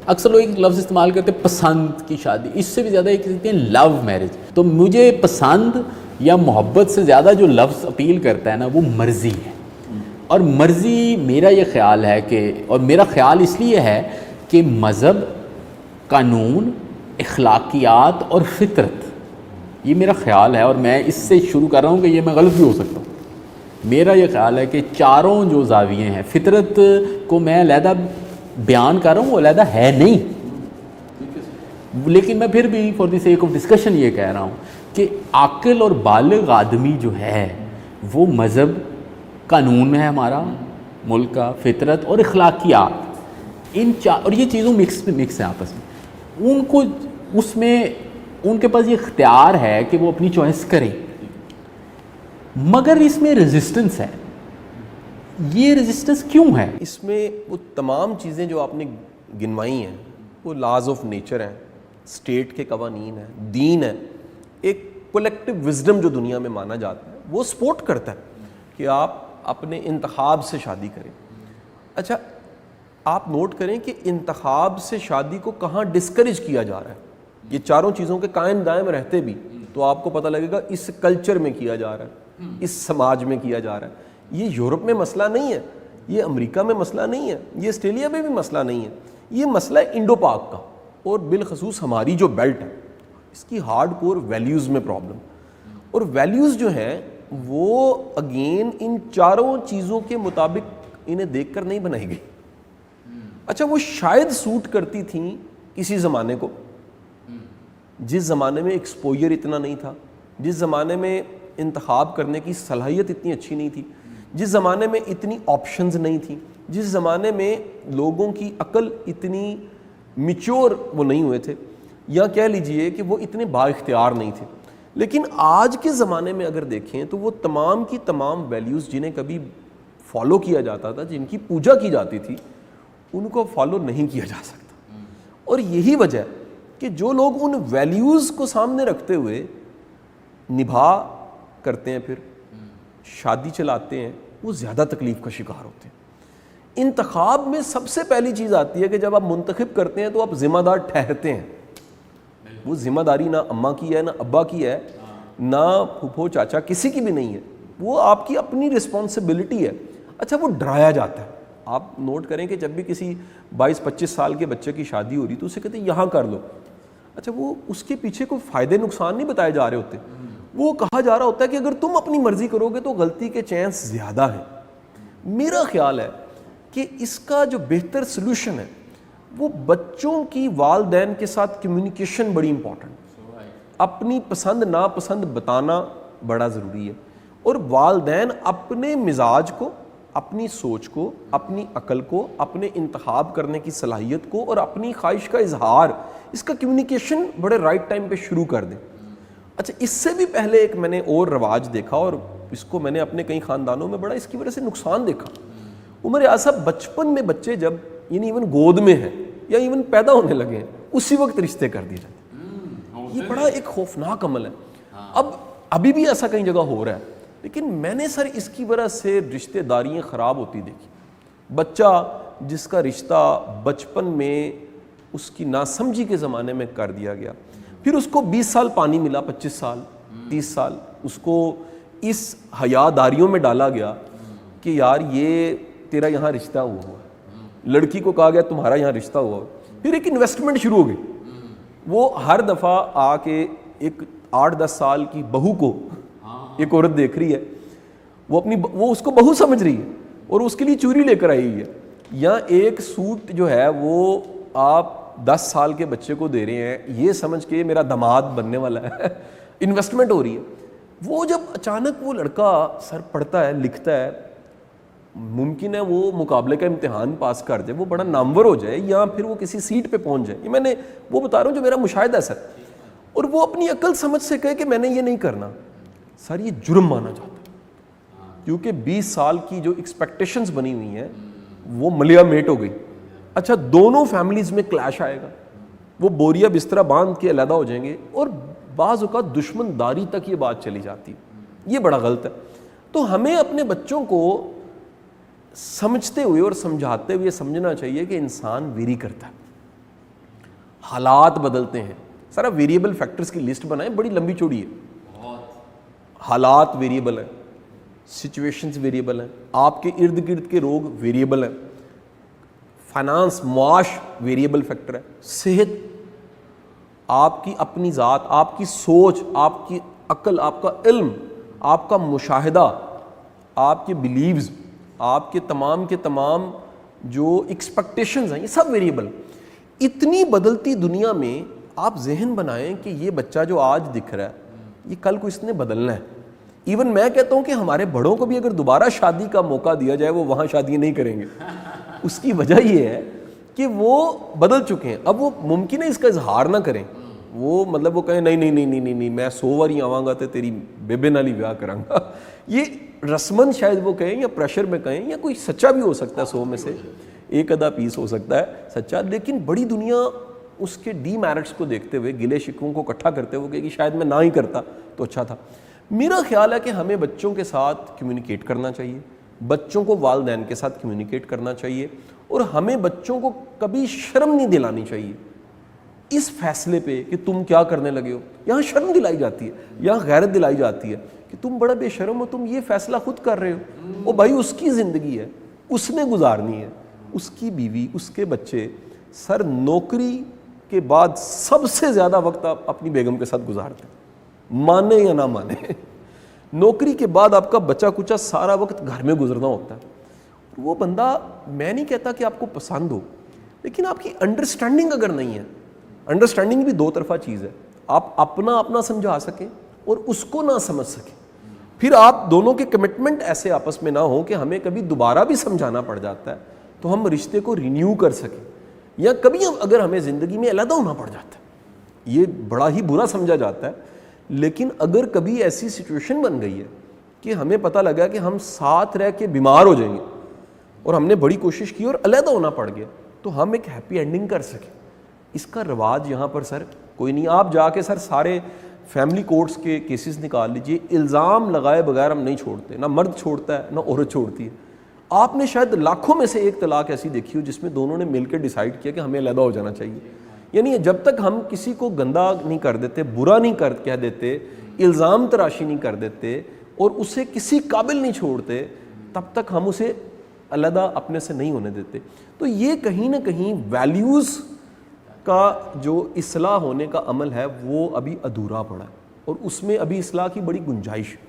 اکثر لوگ ایک لفظ استعمال کرتے ہیں پسند کی شادی، اس سے بھی زیادہ ایک کہتے ہیں لو میرج. تو مجھے پسند یا محبت سے زیادہ جو لفظ اپیل کرتا ہے نا وہ مرضی ہے. اور مرضی میرا یہ خیال ہے کہ، اور میرا خیال اس لیے ہے کہ مذہب، قانون، اخلاقیات اور فطرت، یہ میرا خیال ہے، اور میں اس سے شروع کر رہا ہوں کہ یہ میں غلط بھی ہو سکتا ہوں. میرا یہ خیال ہے کہ چاروں جو زاویے ہیں، فطرت کو میں علیحدہ بیان کر رہا ہوں، وہ علیحدہ ہے نہیں، لیکن میں پھر بھی for the sake of discussion یہ کہہ رہا ہوں کہ عاقل اور بالغ آدمی جو ہے وہ مذہب، قانون ہے ہمارا ملک کا، فطرت اور اخلاقیات، ان اور یہ چیزوں مکس ہیں آپس میں. ان کو اس میں ان کے پاس یہ اختیار ہے کہ وہ اپنی چوائس کریں، مگر اس میں ریزسٹنس ہے. یہ ریزسٹنس کیوں ہے؟ اس میں وہ تمام چیزیں جو آپ نے گنوائی ہیں وہ لاز آف نیچر ہیں، اسٹیٹ کے قوانین ہیں، دین ہے، ایک کولیکٹیو وزڈم جو دنیا میں مانا جاتا ہے وہ سپورٹ کرتا ہے کہ آپ اپنے انتخاب سے شادی کریں. اچھا آپ نوٹ کریں کہ انتخاب سے شادی کو کہاں ڈسکریج کیا جا رہا ہے. یہ چاروں چیزوں کے قائم دائم رہتے بھی تو آپ کو پتہ لگے گا اس کلچر میں کیا جا رہا ہے، اس سماج میں کیا جا رہا ہے. یہ یورپ میں مسئلہ نہیں ہے، یہ امریکہ میں مسئلہ نہیں ہے، یہ آسٹریلیا میں بھی مسئلہ نہیں ہے. یہ مسئلہ ہے انڈو پاک کا، اور بالخصوص ہماری جو بیلٹ ہے اس کی ہارڈ کور ویلیوز میں پرابلم. اور ویلیوز جو ہیں وہ اگین ان چاروں چیزوں کے مطابق انہیں دیکھ کر نہیں بنائی گئی. اچھا وہ شاید سوٹ کرتی تھیں کسی زمانے کو، جس زمانے میں ایکسپوجر اتنا نہیں تھا، جس زمانے میں انتخاب کرنے کی صلاحیت اتنی اچھی نہیں تھی، جس زمانے میں اتنی آپشنز نہیں تھیں، جس زمانے میں لوگوں کی عقل اتنی میچور وہ نہیں ہوئے تھے، یا کہہ لیجئے کہ وہ اتنے با اختیار نہیں تھے. لیکن آج کے زمانے میں اگر دیکھیں تو وہ تمام کی تمام ویلیوز جنہیں کبھی فالو کیا جاتا تھا، جن کی پوجا کی جاتی تھی، ان کو فالو نہیں کیا جا سکتا. اور یہی وجہ ہے کہ جو لوگ ان ویلیوز کو سامنے رکھتے ہوئے نبھا کرتے ہیں، پھر شادی چلاتے ہیں، وہ زیادہ تکلیف کا شکار ہوتے ہیں. انتخاب میں سب سے پہلی چیز آتی ہے کہ جب آپ منتخب کرتے ہیں تو آپ ذمہ دار ٹھہرتے ہیں. وہ ذمہ داری نہ اماں کی ہے، نہ ابا کی ہے، نہ پھوپھو چاچا کسی کی بھی نہیں ہے، وہ آپ کی اپنی رسپانسبلٹی ہے. اچھا وہ ڈرایا جاتا ہے. آپ نوٹ کریں کہ جب بھی کسی 22-25 سال کے بچے کی شادی ہو رہی تو اسے کہتے ہیں یہاں کر لو. اچھا وہ اس کے پیچھے کوئی فائدے نقصان نہیں بتائے جا رہے ہوتے، وہ کہا جا رہا ہوتا ہے کہ اگر تم اپنی مرضی کرو گے تو غلطی کے چانس زیادہ ہیں. میرا خیال ہے کہ اس کا جو بہتر سلوشن ہے وہ بچوں کی والدین کے ساتھ کمیونیکیشن بڑی امپورٹنٹ. اپنی پسند ناپسند بتانا بڑا ضروری ہے، اور والدین اپنے مزاج کو، اپنی سوچ کو، اپنی عقل کو، اپنے انتخاب کرنے کی صلاحیت کو اور اپنی خواہش کا اظہار، اس کا کمیونیکیشن بڑے رائٹ ٹائم پہ شروع کر دیں. اچھا اس سے بھی پہلے ایک میں نے اور رواج دیکھا، اور اس کو میں نے اپنے کئی خاندانوں میں بڑا اس کی وجہ سے نقصان دیکھا. عمر صاحب بچپن میں بچے جب یعنی ایون گود میں ہیں یا ایون پیدا ہونے لگے ہیں اسی وقت رشتے کر دیے جاتے ہیں. یہ بڑا ایک خوفناک عمل ہے. ابھی بھی ایسا کئی جگہ ہو رہا ہے، لیکن میں نے سر اس کی وجہ سے رشتے داریاں خراب ہوتی دیکھی. بچہ جس کا رشتہ بچپن میں اس کی ناسمجھی کے زمانے میں کر دیا گیا، پھر اس کو 20 سال پانی ملا، 25 سال 30 سال اس کو اس حیاداریوں میں ڈالا گیا کہ یار یہ تیرا یہاں رشتہ ہوا. لڑکی کو کہا گیا تمہارا یہاں رشتہ ہوا. پھر ایک انویسٹمنٹ شروع ہو گئی. وہ ہر دفعہ آ کے ایک 8-10 سال کی بہو کو ایک عورت دیکھ رہی ہے، وہ اس کو بہو سمجھ رہی ہے اور اس کے لیے چوری لے کر آئی ہے. یا ایک سوٹ جو ہے وہ آپ 10 سال کے بچے کو دے رہے ہیں یہ سمجھ کے میرا داماد بننے والا ہے. انویسٹمنٹ ہو رہی ہے. وہ جب اچانک وہ لڑکا سر پڑھتا ہے، لکھتا ہے، ممکن ہے وہ مقابلے کا امتحان پاس کر جائے، وہ بڑا نامور ہو جائے، یا پھر وہ کسی سیٹ پہ پہنچ جائے. یہ میں نے وہ بتا رہا ہوں جو میرا مشاہدہ ہے سر. اور وہ اپنی عقل سمجھ سے کہے کہ میں نے یہ نہیں کرنا، سر یہ جرم مانا جاتا ہے، کیونکہ 20 سال کی جو ایکسپیکٹیشنز بنی ہوئی ہیں وہ ملیا میٹ ہو گئی. اچھا دونوں فیملیز میں کلیش آئے گا، وہ بوریا بسترا باندھ کے علیحدہ ہو جائیں گے، اور بعض اوقات دشمن داری تک یہ بات چلی جاتی. یہ بڑا غلط ہے. تو ہمیں اپنے بچوں کو سمجھتے ہوئے اور سمجھاتے ہوئے سمجھنا چاہیے کہ انسان ویری کرتا ہے. حالات بدلتے ہیں. سر آپ ویریبل فیکٹرز کی لسٹ بنائیں, بڑی لمبی چوڑی ہے. حالات ویریبل ہیں, سچویشنز ویریبل ہیں, آپ کے ارد گرد کے لوگ ویریبل ہیں, فائنانس معاش ویریبل فیکٹر ہے, صحت, آپ کی اپنی ذات, آپ کی سوچ, آپ کی عقل, آپ کا علم, آپ کا مشاہدہ, آپ کے بلیوز, آپ کے تمام جو ایکسپیکٹیشنز ہیں, یہ سب ویریبل. اتنی بدلتی دنیا میں آپ ذہن بنائیں کہ یہ بچہ جو آج دکھ رہا ہے یہ کل کو اس نے بدلنا ہے. ایون میں کہتا ہوں کہ ہمارے بڑوں کو بھی اگر دوبارہ شادی کا موقع دیا جائے وہ وہاں شادی نہیں کریں گے. اس کی وجہ یہ ہے کہ وہ بدل چکے ہیں. اب وہ ممکن ہے اس کا اظہار نہ کریں, وہ مطلب وہ کہیں نہیں میں 100 واری آواں گا تو تیری بیبے نال ہی بیاہ کراں گا. یہ رسمن شاید وہ کہیں یا پریشر میں کہیں, یا کوئی سچا بھی ہو سکتا ہے, 100 میں سے ایک آدھا پیس ہو سکتا ہے سچا. لیکن بڑی دنیا اس کے ڈی میرٹس کو دیکھتے ہوئے, گلے شکووں کو اکٹھا کرتے ہوئے کہ شاید میں نہ ہی کرتا تو اچھا تھا. میرا خیال ہے کہ ہمیں بچوں کے ساتھ کمیونیکیٹ کرنا چاہیے, بچوں کو والدین کے ساتھ کمیونیکیٹ کرنا چاہیے, اور ہمیں بچوں کو کبھی شرم نہیں دلانی چاہیے اس فیصلے پہ کہ تم کیا کرنے لگے ہو. یہاں شرم دلائی جاتی ہے, یہاں غیرت دلائی جاتی ہے کہ تم بڑا بے شرم ہو, تم یہ فیصلہ خود کر رہے ہو. او بھائی اس کی زندگی ہے, اس نے گزارنی ہے, اس کی بیوی, اس کے بچے. سر نوکری کے بعد سب سے زیادہ وقت آپ اپنی بیگم کے ساتھ گزارتے ہیں, مانے یا نہ مانے. نوکری کے بعد آپ کا بچہ کچا سارا وقت گھر میں گزرنا ہوتا ہے. وہ بندہ, میں نہیں کہتا کہ آپ کو پسند ہو, لیکن آپ کی انڈرسٹینڈنگ اگر نہیں ہے, انڈرسٹینڈنگ بھی دو طرفہ چیز ہے, آپ اپنا سمجھا سکیں اور اس کو نہ سمجھ سکیں, پھر آپ دونوں کے کمٹمنٹ ایسے آپس میں نہ ہوں کہ ہمیں کبھی دوبارہ بھی سمجھانا پڑ جاتا ہے تو ہم رشتے کو رینیو کر سکیں, یا کبھی اگر ہمیں زندگی میں علیحدہ ہونا پڑ جاتا ہے. یہ بڑا ہی برا سمجھا جاتا ہے, لیکن اگر کبھی ایسی سچویشن بن گئی ہے کہ ہمیں پتہ لگا کہ ہم ساتھ رہ کے بیمار ہو جائیں گے اور ہم نے بڑی کوشش کی اور علیحدہ ہونا پڑ گیا, تو ہم ایک ہیپی اینڈنگ کر سکیں. اس کا رواج یہاں پر سر کوئی نہیں. آپ جا کے سر سارے فیملی کورٹس کے کیسز نکال لیجئے, الزام لگائے بغیر ہم نہیں چھوڑتے, نہ مرد چھوڑتا ہے نہ عورت چھوڑتی ہے. آپ نے شاید لاکھوں میں سے ایک طلاق ایسی دیکھی ہو جس میں دونوں نے مل کے ڈیسائیڈ کیا کہ ہمیں علیحدہ ہو جانا چاہیے. یعنی جب تک ہم کسی کو گندا نہیں کر دیتے, برا نہیں کہہ دیتے, الزام تراشی نہیں کر دیتے اور اسے کسی قابل نہیں چھوڑتے, تب تک ہم اسے علیحدہ اپنے سے نہیں ہونے دیتے. تو یہ کہیں نہ کہیں ویلیوز کا جو اصلاح ہونے کا عمل ہے وہ ابھی ادھورا پڑا ہے, اور اس میں ابھی اصلاح کی بڑی گنجائش ہے.